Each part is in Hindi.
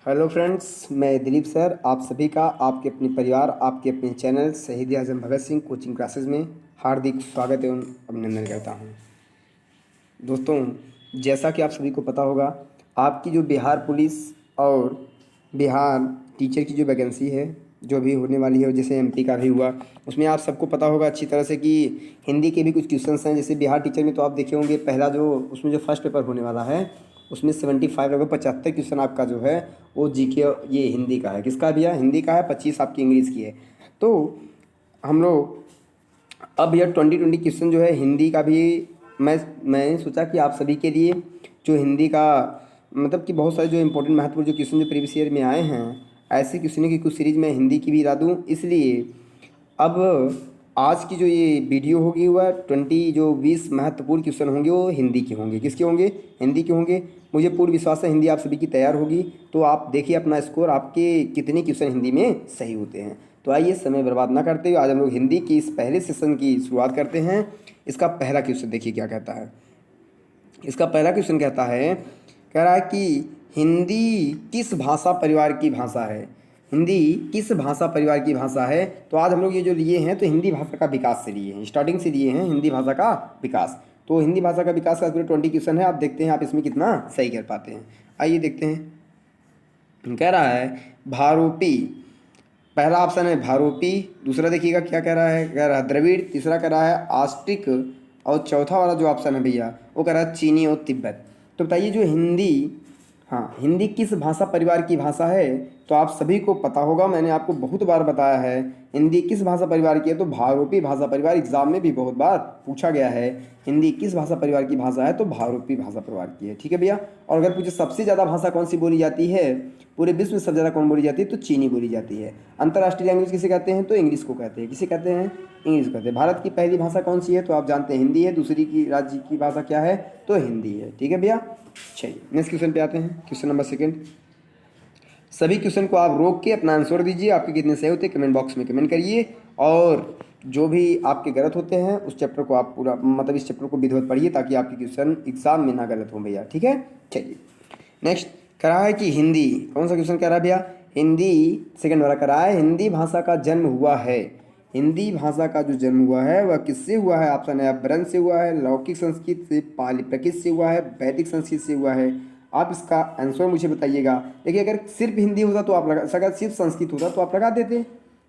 हेलो फ्रेंड्स, मैं दिलीप सर आप सभी का आपके अपने परिवार आपके अपने चैनल शहीद आजम भगत सिंह कोचिंग क्लासेस में हार्दिक स्वागत एवं अभिनंदन करता हूं। दोस्तों, जैसा कि आप सभी को पता होगा, आपकी जो बिहार पुलिस और बिहार टीचर की जो वैकेंसी है जो भी होने वाली है, जैसे एमपी का भी हुआ, उसमें आप सबको पता होगा अच्छी तरह से कि हिंदी के भी कुछ क्वेश्चंस हैं। जैसे बिहार टीचर में तो आप देखे होंगे, पहला जो उसमें जो फर्स्ट पेपर होने वाला है उसमें 75 लगभग 75 क्वेश्चन आपका जो है वो जीके ये हिंदी का है। किसका भैया? हिंदी का है। 25 आपकी इंग्लिश की है। तो हम लोग अब यह 2020 क्वेश्चन जो है हिंदी का भी मैं सोचा कि आप सभी के लिए जो हिंदी का मतलब कि बहुत सारे जो इंपॉर्टेंट महत्वपूर्ण जो क्वेश्चन जो प्रीवियस ईयर में आए हैं, ऐसे क्वेश्चनों की कुछ सीरीज में हिंदी की भी ला दूँ। इसलिए अब आज की जो ये वीडियो होगी वह 20 महत्वपूर्ण क्वेश्चन होंगे वो हिंदी के होंगे। किसके होंगे? हिंदी के होंगे। मुझे पूर्ण विश्वास है हिंदी आप सभी की तैयार होगी। तो आप देखिए अपना स्कोर, आपके कितने क्वेश्चन हिंदी में सही होते हैं। तो आइए समय बर्बाद ना करते हुए आज हम लोग हिंदी की इस पहले सेशन की शुरुआत करते हैं। इसका पहला क्वेश्चन देखिए क्या कहता है। इसका पहला क्वेश्चन कहता है, कह रहा है कि हिंदी किस भाषा परिवार की भाषा है? हिंदी किस भाषा परिवार की भाषा है? तो आज हम लोग ये जो लिए हैं तो हिंदी भाषा का विकास से लिए हैं, स्टार्टिंग से लिए हैं हिंदी भाषा का विकास। तो हिंदी भाषा का विकास का पूरे 20 क्वेश्चन है। आप देखते हैं आप इसमें कितना सही कर पाते हैं। आइए देखते हैं। कह रहा है भारोपी। पहला ऑप्शन है भारोपी। दूसरा देखिएगा क्या कह रहा है, कह रहा है द्रविड़। तीसरा कह रहा है आस्ट्रिक। और चौथा वाला जो ऑप्शन है भैया वो कह रहा है चीनी और तिब्बत। तो बताइए जो हिंदी, हाँ, हिंदी किस भाषा परिवार की भाषा है? तो आप सभी को पता होगा, मैंने आपको बहुत बार बताया है हिंदी किस भाषा परिवार की है। तो भारोपी भाषा परिवार एग्जाम में भी बहुत बार पूछा गया है। हिंदी किस भाषा परिवार की भाषा है? तो भारोपी भाषा परिवार की है। ठीक है भैया। और अगर पूछे सबसे ज़्यादा भाषा कौन सी बोली जाती है पूरे विश्व में, सबसे ज़्यादा कौन बोली जाती है? तो चीनी बोली जाती है। अंतर्राष्ट्रीय लैंग्वेज किसे कहते हैं? तो इंग्लिश को कहते हैं। किसे कहते हैं? इंग्लिश कहते हैं। भारत की पहली भाषा कौन सी है? तो आप जानते हैं हिंदी है। दूसरी की राज्य की भाषा क्या है? तो हिंदी है। ठीक है भैया। चलिए नेक्स्ट क्वेश्चन पे आते हैं। Question number second. सभी क्वेश्चन को आप रोक के अपना आंसर दीजिए। आपके कितने सही होते हैं कमेंट बॉक्स में कमेंट करिए। और जो भी आपके गलत होते हैं उस चैप्टर को आप पूरा मतलब इस चैप्टर को विधिवत पढ़िए ताकि आपके क्वेश्चन एग्जाम में ना गलत हो भैया। ठीक है। चलिए नेक्स्ट कह रहा है कि हिंदी, कौन सा क्वेश्चन कह रहा है भैया? हिंदी सेकंड वाला कह रहा है हिंदी भाषा का जन्म हुआ है। हिंदी भाषा का जो जन्म हुआ है वह किससे हुआ है? ऑप्शन है अपभ्रंश से हुआ है, लौकिक संस्कृत से, पाली प्राकृत से हुआ है, वैदिक संस्कृत से हुआ है। आप इसका आंसर मुझे बताइएगा। देखिए अगर सिर्फ हिंदी होता तो आप लगा, अगर सिर्फ संस्कृत होता तो आप लगा देते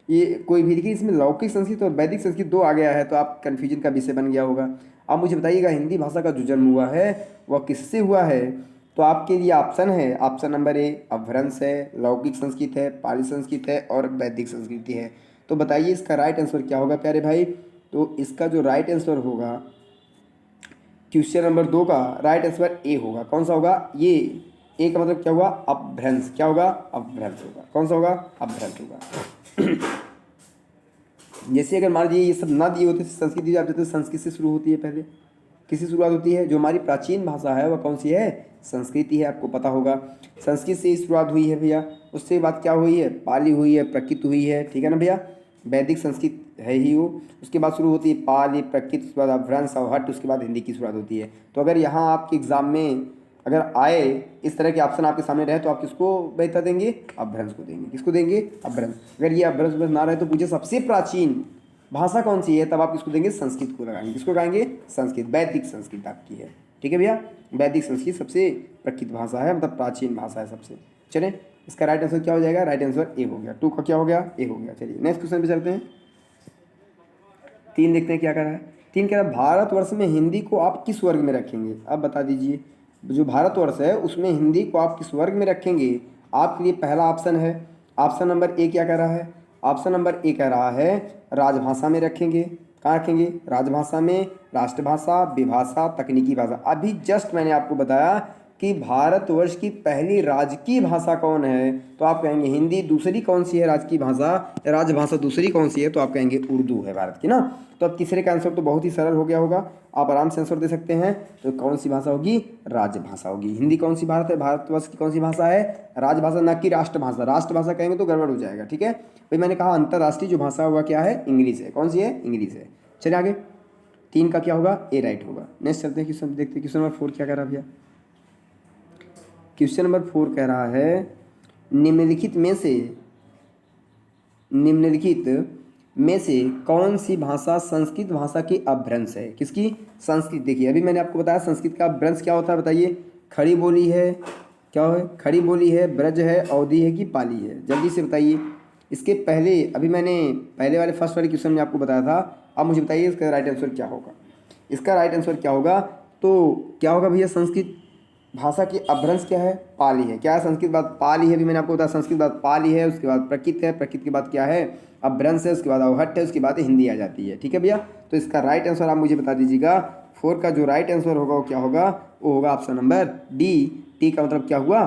ये कोई भी। देखिए इसमें लौकिक संस्कृत और वैदिक संस्कृत दो आ गया है तो आप कन्फ्यूजन का विषय बन गया होगा। आप मुझे बताइएगा हिंदी भाषा का जो जन्म हुआ है वह किससे हुआ है? तो आपके लिए ऑप्शन है, ऑप्शन नंबर ए अपभ्रंश है, लौकिक संस्कृत है, पाली संस्कृत है और वैदिक संस्कृति है। तो बताइए इसका राइट आंसर क्या होगा प्यारे भाई? तो इसका जो राइट आंसर होगा क्वेश्चन नंबर 2 का राइट आंसर ए होगा। कौन सा होगा? ये ए का मतलब क्या होगा? अपभ्रंश। क्या होगा? अपभ्रंश होगा। कौन सा होगा? अपभ्रंश होगा। जैसे अगर मान लीजिए ये सब ना दिए होते संस्कृत दी जाती तो संस्कृत से शुरू होती है। पहले किससे शुरुआत होती है? जो हमारी प्राचीन भाषा है वह कौन सी है? संस्कृति है। आपको पता होगा संस्कृत से ही शुरुआत हुई है भैया। उससे बात क्या हुई है? पाली हुई है, प्राकृत हुई है। ठीक है ना भैया। वैदिक संस्कृत है ही वो। उसके बाद शुरू होती है पाली, प्राकृत, उसके बाद अपभ्रंश और हट, उसके बाद हिंदी की शुरुआत होती है। तो अगर यहाँ आपके एग्जाम में अगर आए इस तरह के ऑप्शन आपके सामने रहे तो आप किसको बेहतर देंगे? अपभ्रंश को देंगे। किसको देंगे? अपभ्रंश। अगर ये अपभ्रंश ना रहे तो पूछे सबसे प्राचीन भाषा कौन सी है, तब आप किसको देंगे? संस्कृत को लगाएंगे। किसको लगाएंगे? संस्कृत। वैदिक संस्कृत आपकी है। ठीक है भैया। वैदिक संस्कृत सबसे प्रकृत भाषा है, मतलब प्राचीन भाषा है सबसे। चलें इसका राइट आंसर क्या हो जाएगा? राइट आंसर ए हो गया। 2 का क्या हो गया? ए हो गया। चलिए नेक्स्ट क्वेश्चन पे चलते हैं। 3 देखते हैं क्या कर रहा है। 3 कह रहा है भारतवर्ष में हिंदी को आप किस वर्ग में रखेंगे? अब बता दीजिए जो भारतवर्ष है उसमें हिंदी को आप किस वर्ग में रखेंगे? आपके लिए पहला ऑप्शन है, ऑप्शन नंबर ए क्या कह रहा है? ऑप्शन नंबर ए कह रहा है राजभाषा में रखेंगे। कहाँ रखेंगे? राजभाषा में, राष्ट्रभाषा, विभाषा, तकनीकी भाषा। अभी जस्ट मैंने आपको बताया कि भारतवर्ष की पहली राजकीय भाषा कौन है? तो आप कहेंगे हिंदी। दूसरी कौन सी है राजकीय भाषा? राजभाषा दूसरी कौन सी है? तो आप कहेंगे उर्दू है भारत की ना। तो अब तीसरे का आंसर तो बहुत ही सरल हो गया होगा, आप आराम से आंसर दे सकते हैं। तो कौन सी भाषा होगी? राजभाषा होगी। हिंदी कौन सी भारतवर्ष की कौन सी भाषा है? राजभाषा, ना कि राष्ट्रभाषा। राष्ट्रभाषा कहेंगे तो गड़बड़ हो जाएगा। ठीक है भाई। मैंने कहा अंतर्राष्ट्रीय जो भाषा हुआ क्या है? इंग्लिश है। कौन सी है? इंग्लिश है। चलिए आगे। 3 का क्या होगा? ए राइट होगा। नेक्स्ट चलते हैं क्वेश्चन देखते हैं। क्वेश्चन नंबर 4 क्या कह रहा है भैया? क्वेश्चन नंबर 4 कह रहा है निम्नलिखित में से कौन सी भाषा संस्कृत भाषा की अपभ्रंश है? किसकी? संस्कृत। देखिए अभी मैंने आपको बताया संस्कृत का अपभ्रंश क्या होता है, बताइए। खड़ी बोली है, क्या है? खड़ी बोली है, ब्रज है, अवधी है कि पाली है? जल्दी से बताइए। इसके पहले अभी मैंने पहले वाले फर्स्ट वाले क्वेश्चन में आपको बताया था। अब मुझे बताइए इसका राइट आंसर क्या होगा। इसका राइट आंसर क्या होगा? तो क्या होगा भैया? संस्कृत भाषा की अपभ्रंश क्या है? पाली है। क्या है? संस्कृत बाद पाली है। अभी मैंने आपको बताया संस्कृत बाद पाली है, उसके बाद प्रकृत है, प्रकृत के बाद क्या है? अपभ्रंश है, उसके बाद अवहट्ट है, उसके बाद हिंदी आ जाती है। ठीक है भैया, तो इसका राइट आंसर आप मुझे बता दीजिएगा। 4 का जो राइट आंसर होगा वो क्या होगा? वो होगा ऑप्शन नंबर डी। टी का मतलब क्या हुआ?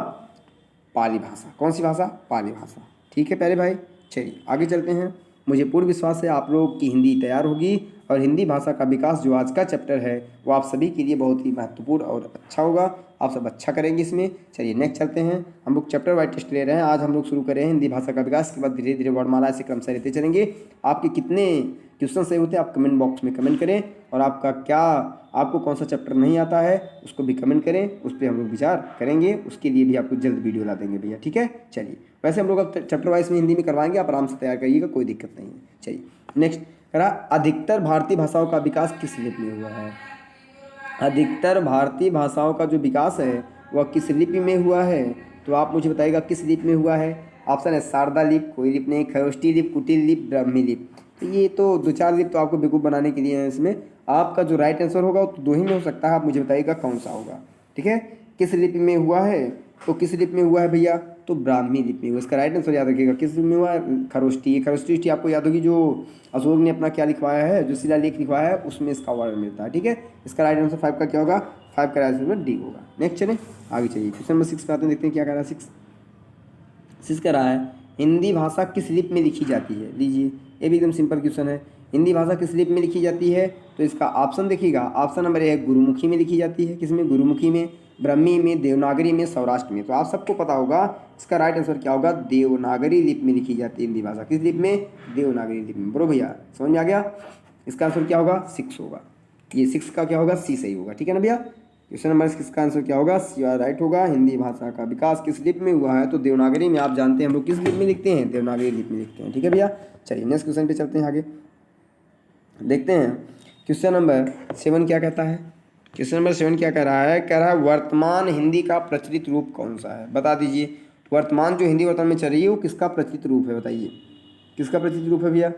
पाली भाषा। कौन सी भाषा? पाली भाषा। ठीक है प्यारे भाई, चलिए आगे चलते हैं। मुझे पूर्ण विश्वास है आप लोग की हिंदी तैयार होगी और हिंदी भाषा का विकास जो आज का चैप्टर है वो आप सभी के लिए बहुत ही महत्वपूर्ण और अच्छा होगा। आप सब अच्छा करेंगे इसमें। चलिए नेक्स्ट चलते हैं। हम लोग चैप्टर वाइज टेस्ट ले रहे हैं। आज हम लोग शुरू कर रहे हैं हिंदी भाषा का विकास, के बाद धीरे धीरे वर्णमाला से क्रम से लेते चलेंगे। आपके कितने क्वेश्चन सही होते हैं आप कमेंट बॉक्स में कमेंट करें, और आपको कौन सा चैप्टर नहीं आता है उसको भी कमेंट करें, उस पर हम लोग विचार करेंगे। उसके लिए भी आपको जल्द वीडियो ला देंगे भैया। ठीक है, चलिए वैसे हम लोग अब चैप्टर वाइज में हिंदी में करवाएंगे, आप आराम से तैयार करिएगा, कोई दिक्कत नहीं है। चलिए नेक्स्ट करा, अधिकतर भारतीय भाषाओं का विकास किस लिपि में हुआ है? अधिकतर भारतीय भाषाओं का जो विकास है वह किस लिपि में हुआ है? तो आप मुझे बताइएगा किस लिपि में हुआ है। ऑप्शन है शारदा लिपि, कोई लिपि नहीं, खरोष्ठी लिपि, कुटिल लिपि, ब्राह्मी लिपि। तो ये तो 2-4 लिपि तो आपको बेवकूफ़ बनाने के लिए है। इसमें आपका जो राइट आंसर होगा वो तो 2 ही में हो सकता है, आप मुझे बताइएगा कौन सा होगा। ठीक है, किस लिपि में हुआ है? तो किस लिपि में हुआ है भैया? तो ब्राह्मी लिपि में हुआ। इसका राइट आंसर याद रखिएगा, किस लिपि में हुआ है? खरोष्ठी। खरोष्ठी आपको याद होगी, जो अशोक ने अपना क्या लिखवाया है, जो शिलालेख लिखवाया है उसमें इसका वर्णन मिलता है। ठीक है, इसका राइट आंसर 5 का क्या होगा? 5 का राइट आंसर डी होगा। नेक्स्ट चलें आगे, चलिए क्वेश्चन नंबर 6 पे आते हैं, देखते हैं क्या कह रहा है। 6 कह रहा है हिंदी भाषा किस लिपि में लिखी जाती है? लीजिए ये भी एकदम सिंपल क्वेश्चन है। हिंदी भाषा किस लिपि में लिखी जाती है? तो इसका ऑप्शन देखिएगा, ऑप्शन नंबर ए है गुरुमुखी में लिखी जाती है। किसमें? गुरुमुखी में, ब्राह्मी में, देवनागरी में, सौराष्ट्र में। तो आप सबको पता होगा इसका राइट आंसर क्या होगा? देवनागरी लिपि में लिखी जाती है हिंदी भाषा। किस लिपि में? देवनागरी लिपि में। बरो भैया, समझ में आ गया? इसका आंसर क्या होगा? 6 होगा। ये 6 का क्या होगा? सी सही होगा। ठीक है ना भैया? क्वेश्चन नंबर 6 का आंसर क्या होगा? सी राइट होगा। हिंदी भाषा का विकास किस लिपि में हुआ है? तो देवनागरी में। आप जानते हैं हम लोग किस लिपि में लिखते हैं? देवनागरी लिपि में लिखते हैं। ठीक है भैया, चलिए नेक्स्ट क्वेश्चन पे चलते हैं आगे, देखते हैं। क्वेश्चन नंबर 7 क्या कहता है? क्वेश्चन नंबर 7 क्या कह रहा है? कह रहा है वर्तमान हिंदी का प्रचलित रूप कौन सा है? बता दीजिए। वर्तमान जो हिंदी वर्तमान में चल रही है वो किसका प्रचलित रूप है? बताइए किसका प्रचलित रूप है भैया?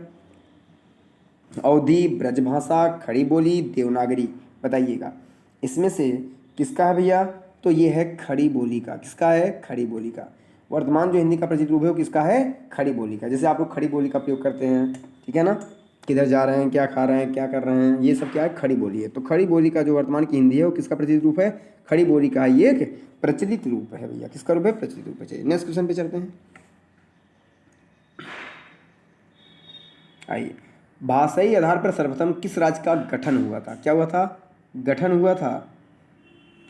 अवधी, ब्रजभाषा, खड़ी बोली, देवनागरी। बताइएगा इसमें से किसका है भैया? तो ये है खड़ी बोली का। किसका है? खड़ी बोली का। वर्तमान जो हिंदी का प्रचलित रूप है वो किसका है? खड़ी बोली का। जैसे आप लोग खड़ी बोली का प्रयोग करते हैं, ठीक है ना, किधर जा रहे हैं, क्या खा रहे हैं, क्या कर रहे हैं, ये सब क्या है? खड़ी बोली है। तो खड़ी बोली का जो वर्तमान की हिंदी है वो किसका प्रचलित रूप है? खड़ी बोली का ये एक प्रचलित रूप है भैया। किसका रूप है? प्रचलित रूप है। चलिए नेक्स्ट क्वेश्चन पे चलते हैं। आइए, भाषाई आधार पर सर्वप्रथम किस राज्य का गठन हुआ था? क्या हुआ था? गठन हुआ था।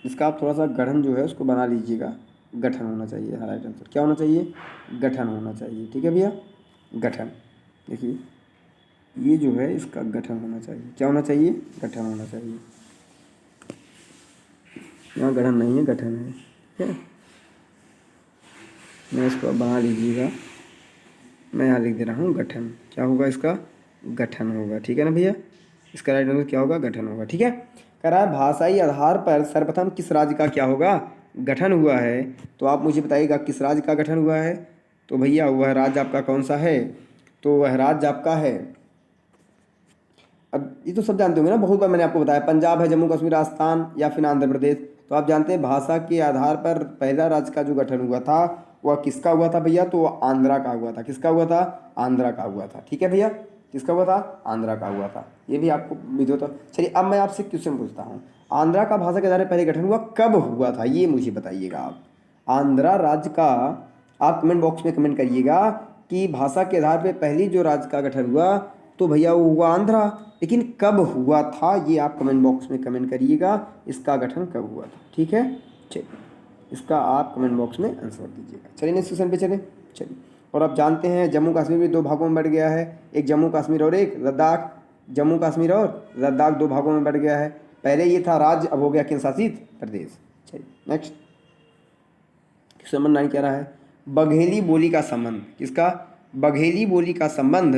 इसका आप थोड़ा सा गठन जो है उसको बना लीजिएगा। गठन होना चाहिए राइट आंसर। क्या होना चाहिए? गठन होना चाहिए। ठीक है भैया, गठन। देखिए ये जो है इसका गठन होना चाहिए। क्या होना चाहिए? गठन होना चाहिए। यहाँ गठन नहीं है, गठन है। ठीक है, मैं इसको अब बना लीजिएगा। मैं यहाँ लिख दे रहा हूँ गठन। क्या होगा इसका? गठन होगा। ठीक है ना भैया, इसका राइट आंसर क्या होगा? गठन होगा। ठीक है, कह रहा है भाषाई आधार पर सर्वप्रथम किस राज्य का क्या होगा? गठन हुआ है। तो आप मुझे बताइएगा किस राज्य का गठन हुआ है? तो भैया वह राज्य आपका कौन सा है? तो वह राज्य आपका है, अब ये तो सब जानते होंगे ना, बहुत बार मैंने आपको बताया, पंजाब है, जम्मू कश्मीर, राजस्थान या फिर आंध्र प्रदेश। तो आप जानते हैं भाषा के आधार पर पहला राज्य का जो गठन हुआ था वह किसका हुआ था भैया? तो वह आंध्रा का हुआ था। किसका हुआ था? आंध्रा का हुआ था। ठीक है भैया, किसका हुआ था? आंध्रा का हुआ था। ये भी आपको विदित होता। चलिए अब मैं आपसे क्वेश्चन पूछता हूँ, आंध्रा का भाषा के आधार पर पहले गठन हुआ कब हुआ था? ये मुझे बताइएगा आप। आंध्रा राज्य का आप कमेंट बॉक्स में कमेंट करिएगा कि भाषा के आधार पर पहली जो राज्य का गठन हुआ तो भैया वो हुआ आंध्रा, लेकिन कब हुआ था ये आप कमेंट बॉक्स में कमेंट करिएगा, इसका गठन कब हुआ था। ठीक है, चलिए इसका आप कमेंट बॉक्स में आंसर दीजिएगा। चलिए नेक्स्ट क्वेश्चन पे चलें। चलिए, और आप जानते हैं जम्मू कश्मीर भी 2 भागों में बढ़ गया है, एक जम्मू कश्मीर और एक लद्दाख। जम्मू कश्मीर और लद्दाख 2 भागों में बढ़ गया है। पहले ये था राज्य, अब हो गया केंद्र शासित प्रदेश। चलिए नेक्स्ट क्वेश्चन नंबर 9 कह रहा है बघेली बोली का संबंध किसका, बघेली बोली का संबंध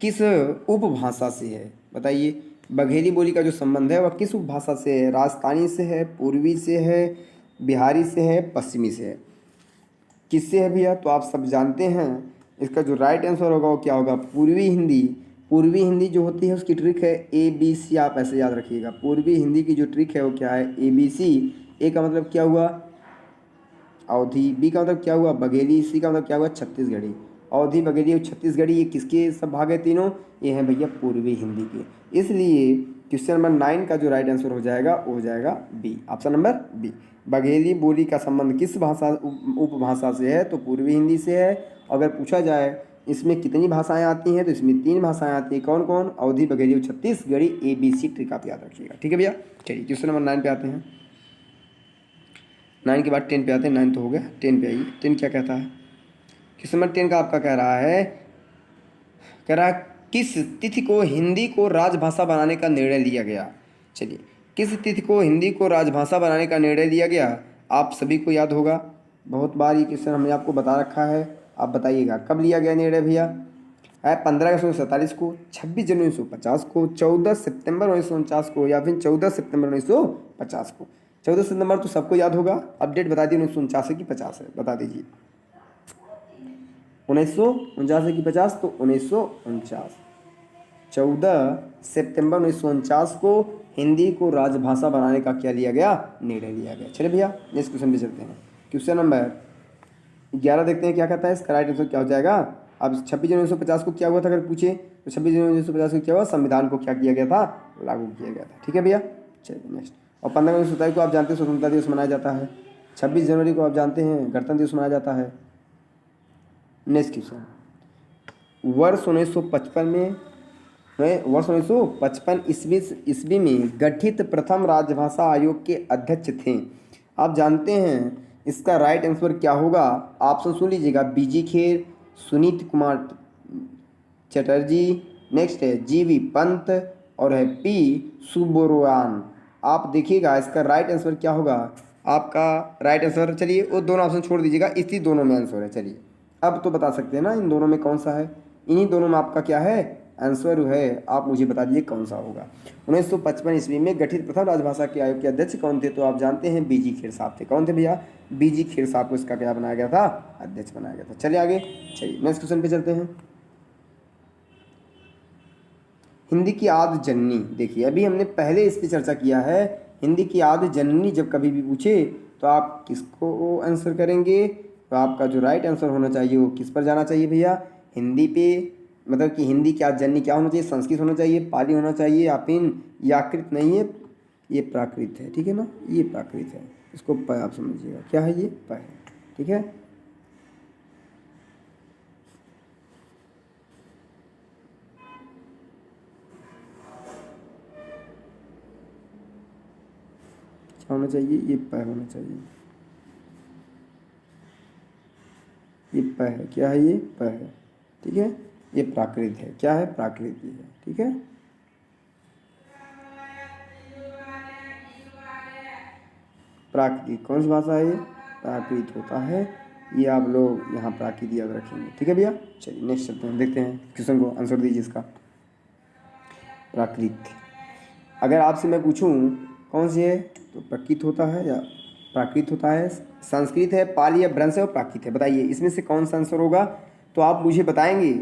किस उपभाषा से है, बताइए। बघेली बोली का जो संबंध है वह किस उपभाषा से है, राजस्थानी से है, पूर्वी से है, बिहारी से है, पश्चिमी से है, किससे है भैया। तो आप सब जानते हैं इसका जो राइट आंसर होगा वो क्या होगा, पूर्वी हिंदी। पूर्वी हिंदी जो होती है उसकी ट्रिक है ABC, आप ऐसे याद रखिएगा। पूर्वी हिंदी की जो ट्रिक है वो क्या है, ABC। ए का मतलब क्या हुआ, अवधी। बी का मतलब क्या हुआ, बघेली। सी का मतलब क्या हुआ, छत्तीसगढ़ी। अवधी, बघेली और छत्तीसगढ़ी ये किसके सब भाग है, तीनों ये हैं भैया पूर्वी हिंदी के। इसलिए क्वेश्चन नंबर 9 का जो राइट आंसर हो जाएगा वो हो जाएगा B, option number B. Bagheli बोली का संबंध किस भाषा उपभाषा से है, तो पूर्वी हिंदी से है। अगर पूछा जाए इसमें कितनी भाषाएं आती हैं, तो इसमें 3 भाषाएं आती हैं। कौन कौन, अवधी, बघेली और छत्तीसगढ़ी। ABC ट्रिक आप याद रखिएगा, ठीक है भैया। चलिए क्वेश्चन नंबर 9 पे आते हैं। 9 के बाद 10 पे आते हैं। 9 तो हो गया, 10 पे आइए। 10 क्या कहता है, क्वेश्चन नंबर 10 का आपका कह रहा है किस तिथि को हिंदी को राजभाषा बनाने का निर्णय लिया गया। चलिए, किस तिथि को हिंदी को राजभाषा बनाने का निर्णय लिया गया, आप सभी को याद होगा, बहुत बार ये क्वेश्चन हमने आपको बता रखा है। आप बताइएगा कब लिया गया निर्णय भैया, है 15 अगस्त 1947 को, 26 जनवरी 1950 को, 14 सितंबर 1949 को, या फिर 14 सितंबर 1950 को। 14 सितंबर तो सबको याद होगा, अपडेट बता दी 1949 की 50 है, बता दीजिए। 1949 की 50 तो 1949। 14 सितंबर 1949 को हिंदी को राजभाषा बनाने का क्या लिया गया, निर्णय लिया गया। चलिए भैया नेक्स्ट क्वेश्चन पे चलते हैं। क्वेश्चन नंबर 11 देखते हैं क्या कहता है, इसका राइट आंसर क्या हो जाएगा। अब 26 जनवरी 1950 को क्या हुआ था अगर पूछे, तो 26 जनवरी 1950 को क्या हुआ, संविधान को क्या किया गया था, लागू किया गया था, ठीक है भैया। चलिए नेक्स्ट। और 15 अगस्त 1947 को आप जानते हैं स्वतंत्रता दिवस मनाया जाता है। 26 जनवरी को आप जानते हैं गणतंत्र दिवस मनाया जाता है। नेक्स्ट क्वेश्चन, वर्ष 1955 में वर्ष 1955 ईस्वी में गठित प्रथम राजभाषा आयोग के अध्यक्ष थे। आप जानते हैं इसका राइट आंसर क्या होगा, ऑप्शन सुन लीजिएगा। BG खेर, सुनीत कुमार चटर्जी, नेक्स्ट है GV पंत, और है P सुब्बरोयान। आप देखिएगा इसका राइट आंसर क्या होगा, आपका राइट आंसर, चलिए वो दोनों ऑप्शन छोड़ दीजिएगा, इसी दोनों में आंसर है। चलिए अब तो बता सकते हैं ना इन दोनों में कौन सा है, इन्हीं दोनों में आपका क्या है आंसर है, आप मुझे बता दीजिए कौन सा होगा। 1955 ईस्वी में गठित प्रथम राजभाषा के आयोग के अध्यक्ष कौन थे, तो आप जानते हैं BG खेर साहब थे। कौन थे भैया, BG खेर साहब को इसका क्या बनाया गया था, अध्यक्ष बनाया गया था। चलिए आगे, चलिए नेक्स्ट क्वेश्चन पे चलते हैं। हिंदी की आदि जननी, देखिए अभी हमने पहले इस पर चर्चा किया है। हिंदी की आदि जननी जब कभी भी पूछे तो आप किसको आंसर करेंगे, तो आपका जो राइट आंसर होना चाहिए वो किस पर जाना चाहिए भैया, हिंदी पे। मतलब कि हिंदी की आदि जननी क्या होना चाहिए, संस्कृत होना चाहिए, पाली होना चाहिए, या फिर याकृत नहीं है, ये प्राकृत है, ठीक है ना, ये प्राकृत है, इसको प आप समझिएगा क्या है, ये प है, ठीक है। क्या होना चाहिए, ये प होना चाहिए, ये प है, क्या है, ये प है, ठीक है। ये प्राकृत है, क्या है, प्राकृत है, ठीक है। प्राकृत कौन सी भाषा है, ये प्राकृत होता है, ये आप लोग यहाँ प्राकृत याद रखेंगे, ठीक है भैया। चलिए नेक्स्ट चलते हैं, देखते हैं क्वेश्चन को आंसर दीजिए इसका। प्राकृत, अगर आपसे मैं पूछूं कौन सी है, तो प्राकृत होता है या प्राकृत होता है, संस्कृत है, पाली या ब्रंश है और प्राकृत है, बताइए इसमें से कौन सा आंसर होगा, तो आप मुझे बताएंगे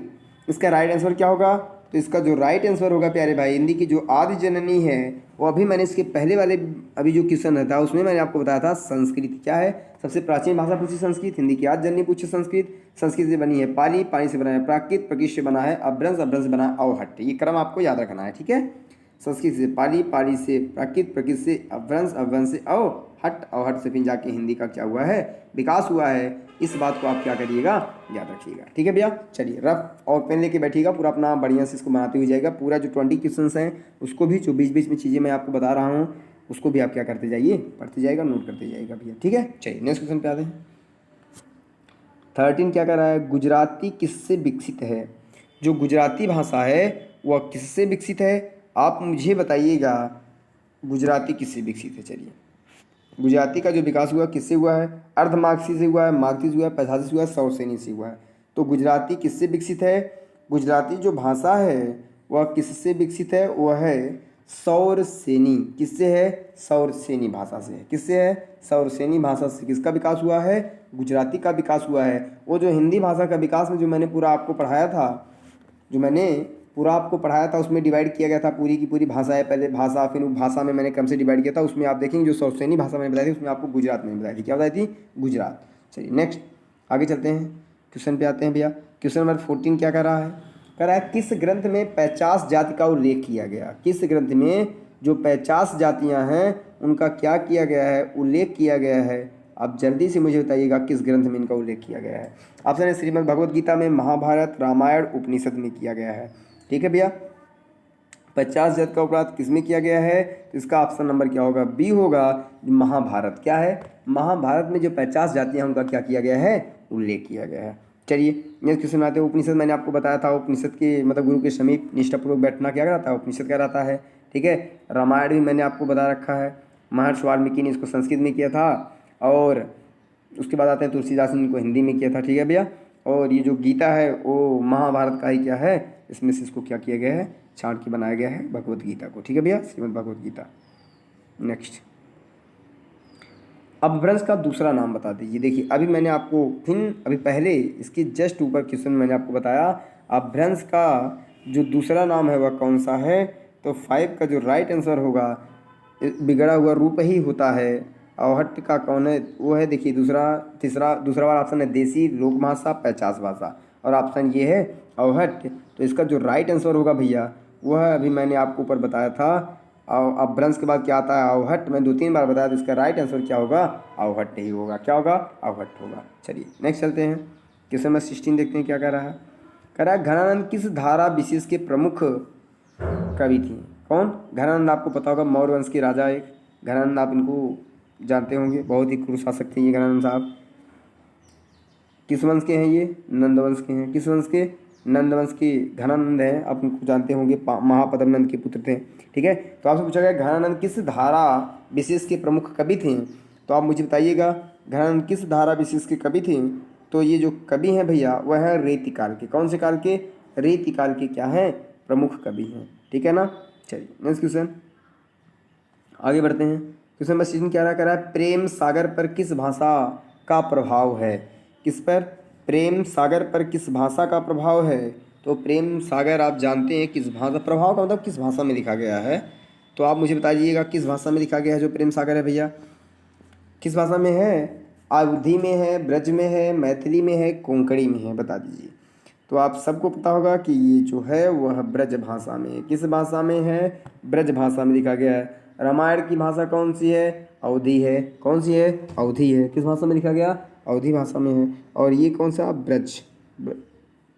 इसका राइट आंसर क्या होगा। तो इसका जो राइट आंसर होगा प्यारे भाई, हिंदी की जो आदि जननी है वो अभी मैंने इसके पहले वाले अभी जो क्वेश्चन था उसमें मैंने आपको बताया था, संस्कृत क्या है, सबसे प्राचीन भाषा पूछी संस्कृत, हिंदी की आदि जननी पूछी संस्कृत, संस्कृत से बनी है पाली, पाली से बना है प्राकृत, प्राकृत से बना है अभ्रंश, अभ्रंश से बना है अवहट्ट। ये क्रम आपको याद रखना है, ठीक है। संस्कृत से पाली, पाली से प्राकृत, प्राकृत से अभ्रंश, अभ्रंश से अवहट्ट, अवहट्ट से फिर जाके हिंदी का क्या हुआ है, विकास हुआ है। इस बात को आप क्या करिएगा, याद रखिएगा, ठीक है भैया। चलिए रफ और पेन लेके बैठिएगा, पूरा अपना बढ़िया से इसको बनाते हुए जाएगा। पूरा जो 20 क्वेश्चन हैं उसको भी, जो बीच बीच में चीज़ें मैं आपको बता रहा हूँ उसको भी आप क्या करते जाइए, पढ़ते जाएगा, नोट करते जाइएगा भैया, ठीक है। चलिए नेक्स्ट क्वेश्चन पे आते हैं। 13 क्या कर रहा है, गुजराती किससे विकसित है। जो गुजराती भाषा है वह किससे विकसित है, आप मुझे बताइएगा गुजराती किससे विकसित है। चलिए गुजराती का जो विकास हुआ किससे हुआ है? अर्ध मार्क्सी से हुआ है, मार्क्सी से हुआ है, पैसाजी से हुआ है, सौरसेनी से हुआ है। तो गुजराती किससे विकसित है? गुजराती जो भाषा है वह किससे विकसित है? वह है सौरसेनी। किससे है? सौरसेनी भाषा से है। किससे है? सौरसेनी भाषा से। किसका विकास हुआ है? गुजराती का विकास हुआ है। वो जो हिंदी भाषा का विकास में जो मैंने पूरा आपको पढ़ाया था, उसमें डिवाइड किया गया था पूरी की पूरी भाषाएं। पहले भाषा, फिर भाषा में मैंने क्रम से डिवाइड किया था। उसमें आप देखेंगे जो सौरसेनी भाषा मैंने बताई थी उसमें आपको गुजरात में बताई थी। क्या बताई थी? गुजरात। चलिए नेक्स्ट आगे चलते हैं, क्वेश्चन पे आते हैं भैया। क्वेश्चन नंबर 14 क्या कर रहा है? कह रहा है किस ग्रंथ में 50 जाति का उल्लेख किया गया? किस ग्रंथ में जो 50 जातियां हैं उनका क्या किया गया है? उल्लेख किया गया है। आप जल्दी से मुझे बताइएगा किस ग्रंथ में इनका उल्लेख किया गया है। ऑप्शन है श्रीमद् भगवद गीता में, महाभारत, रामायण, उपनिषद में किया गया है। ठीक है भैया, 50 जाति का उपराध किस में किया गया है? तो इसका ऑप्शन नंबर क्या होगा? बी होगा, महाभारत। क्या है? महाभारत में जो 50 जातियां उनका क्या किया गया है? उल्लेख किया गया है। चलिए नेक्स्ट क्वेश्चन आते हैं। उपनिषद मैंने आपको बताया था, उपनिषद के मतलब गुरु के समीप निष्ठापूर्वक बैठना क्या रहता है? उपनिषद क्या रहता है। ठीक है, रामायण भी मैंने आपको बता रखा है, महर्षि वाल्मीकि ने इसको संस्कृत में किया था, और उसके बाद आते हैं तुलसीदास ने इनको हिंदी में किया था। ठीक है भैया, और ये जो गीता है वो महाभारत का ही क्या है, इसमें से इसको क्या किया गया है? छांट के बनाया गया है भगवत गीता को। ठीक है भैया, श्रीमद् भगवत गीता। नेक्स्ट, अपभ्रंश का दूसरा नाम बता दीजिए। देखिए अभी पहले इसके जस्ट ऊपर क्वेश्चन मैंने आपको बताया अपभ्रंश का जो दूसरा नाम है वह कौन सा है? तो 5 का जो राइट आंसर होगा बिगड़ा हुआ रूप ही होता है। अवहट्ट का कौन है? वो है, देखिए दूसरा वाला ऑप्शन है देसी लोक भाषा 50 भाषा, और ऑप्शन ये है अवहट्ट। तो इसका जो राइट आंसर होगा भैया वह अभी मैंने आपको ऊपर बताया था। और अपभ्रंश के बाद क्या आता है? अवहट्ट। मैं 2-3 बार बताया, तो इसका राइट आंसर क्या होगा? अवहट्ट ही होगा। क्या होगा? अवहट्ट होगा। चलिए नेक्स्ट चलते हैं, क्वेश्चन नंबर 16 देखते हैं क्या कह रहा है। कह रहा है घनानंद किस धारा विशेष के प्रमुख कवि थी? कौन? घनानंद आपको पता होगा, मौर्य वंश के राजा एक घनानंद, आप इनको जानते होंगे, बहुत ही क्रूर शासक थे ये घनानंद साहब। किस वंश के हैं ये? नंदवंश के हैं। किस वंश के? नंदवंश के घनानंद हैं, आप उनको जानते होंगे, महापद्मनंद के पुत्र थे। ठीक है, तो आपसे पूछा गया घनानंद किस धारा विशेष के प्रमुख कवि थे? तो आप मुझे बताइएगा घनानंद किस धारा विशेष के कवि थे? तो ये जो कवि हैं भैया वह है रेती काल के। कौन से काल के? रेती काल के क्या हैं? प्रमुख कवि हैं। ठीक है ना। चलिए नेक्स्ट क्वेश्चन आगे बढ़ते हैं। क्वेश्चन नंबर 16 क्या कह रहा है? प्रेम सागर पर किस भाषा का प्रभाव है? किस पर? प्रेम सागर पर किस भाषा का प्रभाव है? तो प्रेम सागर आप जानते हैं किस भाषा, प्रभाव का मतलब किस भाषा में लिखा गया है। तो आप मुझे बताइएगा किस भाषा में लिखा गया है जो प्रेम सागर है भैया? किस भाषा में है? अवधी में है, ब्रज में है, मैथिली में है, कोंकणी में है, बता दीजिए। तो आप सबको पता होगा कि ये जो है वह ब्रज भाषा में है। किस भाषा में है? ब्रज भाषा में लिखा गया है। रामायण की भाषा कौन सी है? अवधी है। कौन सी है? अवधी है। किस भाषा में लिखा गया? अवधी भाषा में है। और ये कौन सा? ब्रज।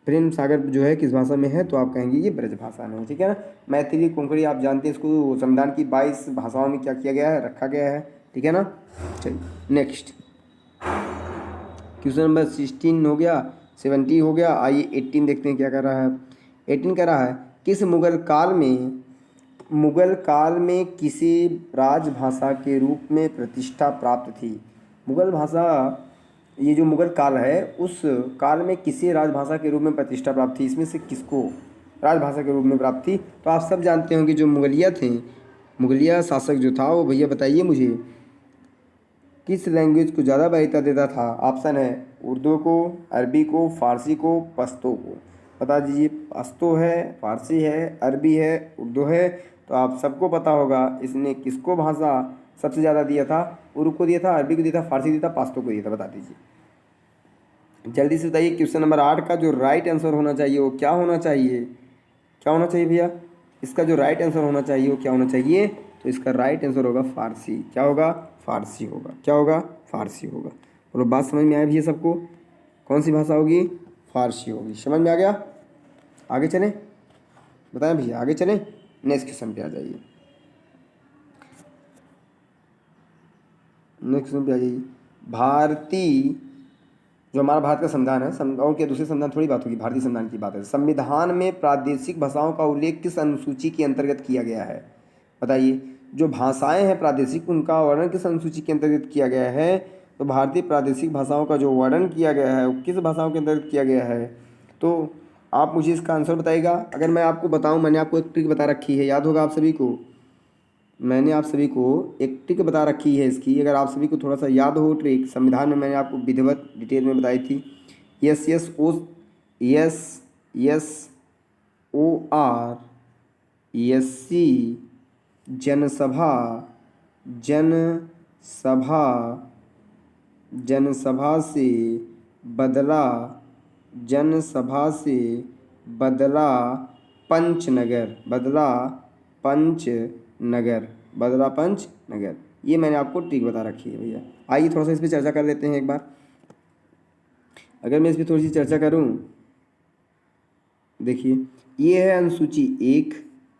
प्रेम सागर जो है किस भाषा में है? तो आप कहेंगे ये ब्रज भाषा में है। ठीक है ना। मैथिली कोंकणी आप जानते हैं, इसको संविधान की 22 भाषाओं में क्या किया गया है? रखा गया है। ठीक है ना। चलिए नेक्स्ट क्वेश्चन नंबर 16 हो गया, 70 हो गया। आइए 18 देखते हैं क्या कर रहा है। 18 कह रहा है किस मुगल काल में किसी राजभाषा के रूप में प्रतिष्ठा प्राप्त थी? मुगल भाषा, ये जो मुगल काल है उस काल में किसी राजभाषा के रूप में प्रतिष्ठा प्राप्त थी? इसमें से किसको राजभाषा के रूप में प्राप्त थी? तो आप सब जानते होंगे जो मुगलिया थे, मुगलिया शासक जो था वो भैया बताइए मुझे किस लैंग्वेज को ज़्यादा वरीयता देता था? ऑप्शन है उर्दू को, अरबी को, फ़ारसी को, पश्तो को। बता दीजिए। पश्तो है, फ़ारसी है, अरबी है, उर्दू है। तो आप सबको पता होगा इसने किसको भाषा सबसे ज़्यादा दिया था? उर्दू को दिया था, अरबी को दिया था, फ़ारसी दिया था, पश्तो को दिया था। बता दीजिए जल्दी से बताइए। क्वेश्चन नंबर 8 का जो राइट आंसर होना चाहिए वो क्या होना चाहिए? क्या होना चाहिए भैया? इसका जो राइट आंसर होना चाहिए वो क्या होना चाहिए? तो इसका राइट आंसर होगा फ़ारसी। क्या होगा? फ़ारसी होगा। क्या होगा? फ़ारसी होगा। और बात समझ में आया भैया सबको? कौन सी भाषा होगी? फ़ारसी होगी। समझ में आ गया? आगे चलें, बताएं भैया, आगे चलें। नेक्स्ट क्वेश्चन पे आ जाइए। नेक्स्ट क्वेश्चन पे आ जाइए। भारतीय जो हमारा भारत का संविधान है, और क्या दूसरे संविधान थोड़ी बात होगी, भारतीय संविधान की बात है। संविधान में प्रादेशिक भाषाओं का उल्लेख किस अनुसूची के अंतर्गत किया गया है? बताइए। जो भाषाएं हैं प्रादेशिक, उनका वर्णन किस अनुसूची के अंतर्गत किया गया है? तो भारतीय प्रादेशिक भाषाओं का जो वर्णन किया गया है वो किस भाषाओं के अंतर्गत किया गया है? तो आप मुझे इसका आंसर बताइएगा। अगर मैं आपको बताऊं, मैंने आपको एक ट्रिक बता रखी है, याद होगा आप सभी को। मैंने आप सभी को एक ट्रिक बता रखी है इसकी, अगर आप सभी को थोड़ा सा याद हो ट्रिक, संविधान में मैंने आपको विधिवत डिटेल में बताई थी। SSOR SC जनसभा से बदला पंचनगर। ये मैंने आपको ट्रिक बता रखी है भैया। आइए थोड़ा सा इस पर चर्चा कर लेते हैं एक बार। अगर मैं इस पर थोड़ी सी चर्चा करूं, देखिए ये है अनुसूची 1,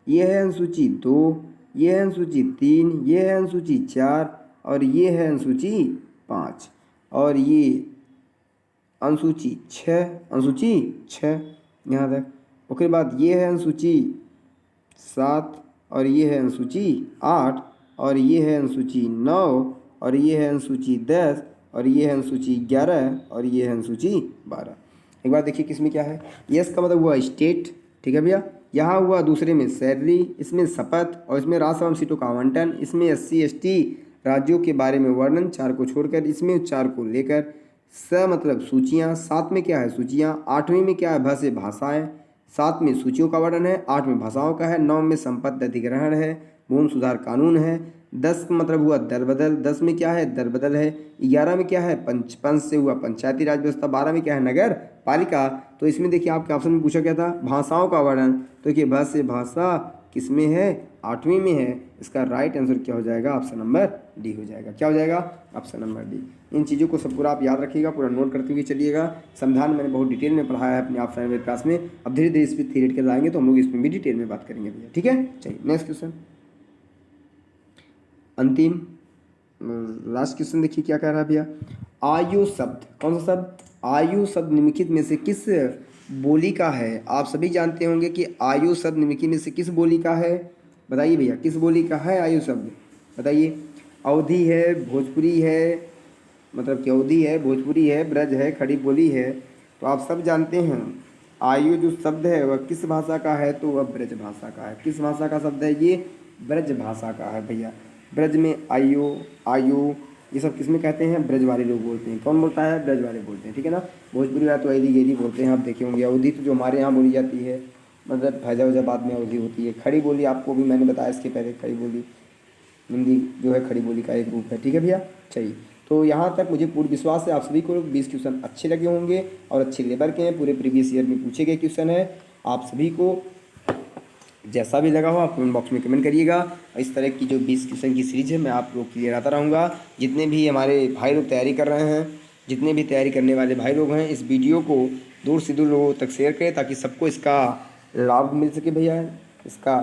ये है अनुसूची 2, ये है अनुसूची 3, ये है अनुसूची 4 और ये है अनुसूची 5 और ये अनुसूची 6 यहाँ तक। उसके बाद ये है अनुसूची 7 और ये है अनुसूची 8 और ये है अनुसूची 9 और ये है अनुसूची 10 और ये है अनुसूची 11 और ये है अनुसूची 12। एक बार देखिए किसमें क्या है। यस का मतलब हुआ स्टेट, ठीक है भैया। यहाँ हुआ दूसरे में सैलरी, इसमें शपथ और इसमें राज्यसभा सीटों का आवंटन, इसमें SC ST राज्यों के बारे में वर्णन 4 को छोड़कर, इसमें 4 को लेकर, स मतलब सूचियाँ, 7 में क्या है सूचियाँ, 8वीं में क्या है भ से भाषाएं, 7 में सूचियों का वर्णन है, 8 में भाषाओं का है, 9 में संपत्ति अधिग्रहण है, भूमि सुधार कानून है, 10 का मतलब हुआ दर बदल, 10 में क्या है दर बदल है, 11 में क्या है पंच से हुआ पंचायती राज व्यवस्था, 12 में क्या है नगर पालिका। तो इसमें देखिए आपके ऑप्शन में पूछा गया था भाषाओं का वर्णन, तो देखिए भ से भाषा किसमें है 8वीं में है। इसका राइट आंसर क्या हो जाएगा? ऑप्शन नंबर डी हो जाएगा। क्या हो जाएगा? Option number D. इन चीज़ों को सब पूरा आप याद रखिएगा, पूरा नोट करते हुए चलिएगा। संविधान मैंने बहुत डिटेल में पढ़ाया है अपने ऑफलाइन क्लास में। अब धीरे धीरे इस पर थियरेटिकल आएंगे तो हम लोग इसमें भी डिटेल में बात करेंगे भैया, ठीक है। चलिए नेक्स्ट क्वेश्चन, अंतिम लास्ट क्वेश्चन देखिए क्या कह रहा है भैया। आयु शब्द, कौन सा शब्द? आयु शब्द निम्नलिखित में से किस बोली का है? आप सभी जानते होंगे कि आयु शब्द निम्नलिखित में से किस बोली का है? बताइए भैया किस बोली का है आयु शब्द? बताइए। अवधी है, भोजपुरी है, मतलब कि अवधी है, भोजपुरी है, ब्रज है, खड़ी बोली है। तो आप सब जानते हैं आयु जो शब्द है वह किस भाषा का है? तो वह ब्रज भाषा का है। किस भाषा का शब्द है ये? ब्रज भाषा का है भैया। ब्रज में आयु ये सब किस में कहते हैं? ब्रज वाले लोग बोलते हैं। कौन बोलता है? ब्रज वाले बोलते हैं, ठीक है ना। भोजपुरी वाले तो ऐदी गेदी बोलते हैं, आप देखे होंगे। अवधी तो जो हमारे यहाँ बोली जाती है, मतलब फैजाबाद में अवधी होती है। खड़ी बोली आपको भी मैंने बताया इसके पहले, खड़ी बोली हिंदी जो है खड़ी बोली का एक रूप है, ठीक है भैया। चलिए तो यहाँ तक मुझे पूर्ण विश्वास है आप सभी को 20 क्वेश्चन अच्छे लगे होंगे और अच्छे लेवल के हैं। पूरे प्रीवियस ईयर में पूछे गए क्वेश्चन है। आप सभी को जैसा भी लगा हो आप कमेंट बॉक्स में कमेंट करिएगा। इस तरह की जो 20 क्वेश्चन की सीरीज है मैं आप लोग के लिए लाता रहूँगा। जितने भी हमारे भाई लोग तैयारी कर रहे हैं, जितने भी तैयारी करने वाले भाई लोग हैं, इस वीडियो को दूर से दूर लोगों तक शेयर करें ताकि सबको इसका लाभ मिल सके भैया, इसका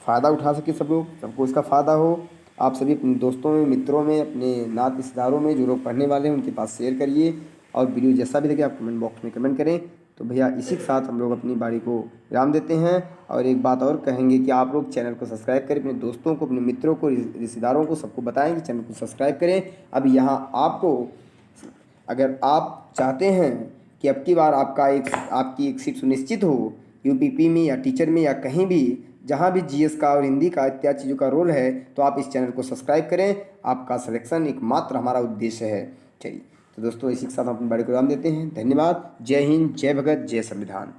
फ़ायदा उठा सके सब लोग, सबको इसका फ़ायदा हो। आप सभी अपने दोस्तों में, मित्रों में, अपने नात रिश्तेदारों में जो लोग पढ़ने वाले हैं उनके पास शेयर करिए। और वीडियो जैसा भी लगे आप कमेंट बॉक्स में कमेंट करें। तो भैया इसी के साथ हम लोग अपनी बारी को विराम देते हैं। और एक बात और कहेंगे कि आप लोग चैनल को सब्सक्राइब करें, अपने दोस्तों को, अपने मित्रों को, रिश्तेदारों को, सबको बताएं कि चैनल को सब्सक्राइब करें। अब यहाँ आपको अगर आप चाहते हैं कि अब की बार आपकी एक सीट सुनिश्चित हो UPP में या टीचर में या कहीं भी जहाँ भी GS का और हिंदी का इत्यादि चीज़ों का रोल है, तो आप इस चैनल को सब्सक्राइब करें। आपका सिलेक्शन एकमात्र हमारा उद्देश्य है। चलिए तो दोस्तों इसी के साथ हम अपनी बारी को विराम देते हैं। धन्यवाद। जय हिंद, जय भगत, जय संविधान।